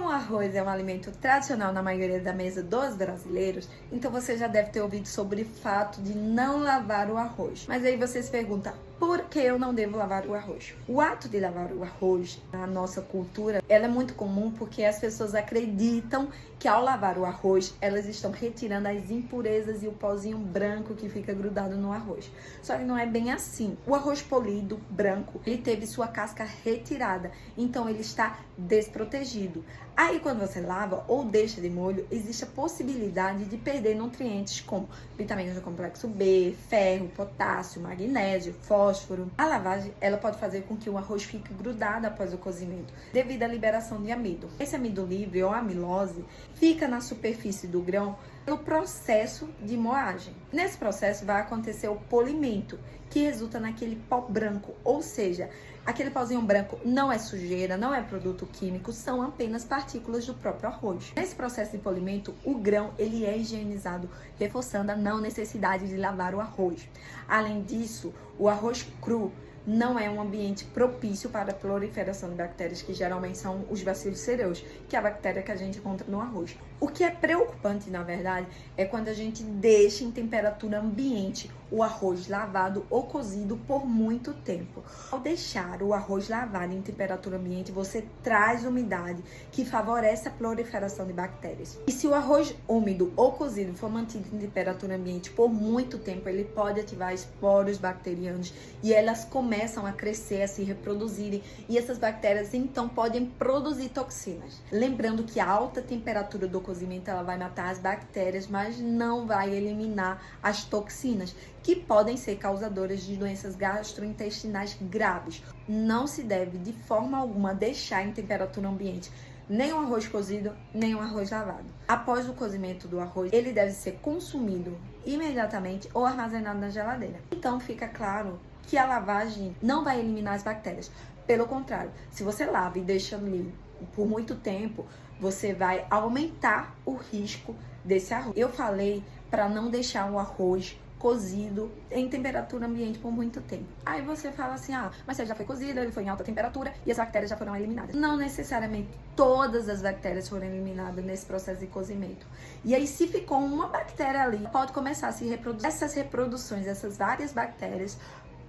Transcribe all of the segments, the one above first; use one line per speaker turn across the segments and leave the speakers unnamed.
Como o arroz é um alimento tradicional na maioria da mesa dos brasileiros, então você já deve ter ouvido sobre o fato de não lavar o arroz. Mas aí você se pergunta, por que eu não devo lavar o arroz? O ato de lavar o arroz, na nossa cultura, ela é muito comum porque as pessoas acreditam que ao lavar o arroz, elas estão retirando as impurezas e o pozinho branco que fica grudado no arroz. Só que não é bem assim. O arroz polido, branco, ele teve sua casca retirada, então ele está desprotegido. Aí quando você lava ou deixa de molho, existe a possibilidade de perder nutrientes como vitaminas do complexo B, ferro, potássio, magnésio, fósforo. A lavagem, ela pode fazer com que o arroz fique grudado após o cozimento, devido à liberação de amido. Esse amido livre ou amilose fica na superfície do grão no processo de moagem. Nesse processo vai acontecer o polimento, que resulta naquele pó branco, ou seja, aquele pozinho branco não é sujeira, não é produto químico, são apenas partículas do próprio arroz. Nesse processo de polimento, o grão ele é higienizado, reforçando a não necessidade de lavar o arroz. Além disso, o arroz cru não é um ambiente propício para a proliferação de bactérias, que geralmente são os bacilos cereus, que é a bactéria que a gente encontra no arroz. O que é preocupante, na verdade, é quando a gente deixa em temperatura ambiente o arroz lavado ou cozido por muito tempo. Ao deixar o arroz lavado em temperatura ambiente, você traz umidade, que favorece a proliferação de bactérias. E se o arroz úmido ou cozido for mantido em temperatura ambiente por muito tempo, ele pode ativar esporos bacterianos e elas começam a crescer, a se reproduzirem, e essas bactérias então podem produzir toxinas. Lembrando que a alta temperatura do cozimento ela vai matar as bactérias, mas não vai eliminar as toxinas, que podem ser causadoras de doenças gastrointestinais graves. Não se deve de forma alguma deixar em temperatura ambiente nem o arroz cozido, nem o arroz lavado. Após o cozimento do arroz, ele deve ser consumido imediatamente ou armazenado na geladeira. Então fica claro que a lavagem não vai eliminar as bactérias. Pelo contrário, se você lava e deixa ali por muito tempo, você vai aumentar o risco desse arroz. Eu falei para não deixar o arroz cozido em temperatura ambiente por muito tempo. Aí você fala assim, mas ele já foi cozido, ele foi em alta temperatura e as bactérias já foram eliminadas. Não necessariamente todas as bactérias foram eliminadas nesse processo de cozimento. E aí se ficou uma bactéria ali, pode começar a se reproduzir. Essas reproduções, essas várias bactérias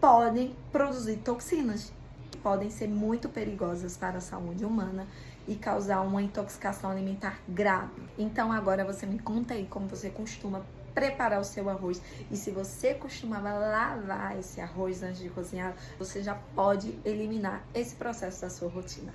podem produzir toxinas, que podem ser muito perigosas para a saúde humana e causar uma intoxicação alimentar grave. Então agora você me conta aí como você costuma preparar o seu arroz, e se você costumava lavar esse arroz antes de cozinhar, você já pode eliminar esse processo da sua rotina.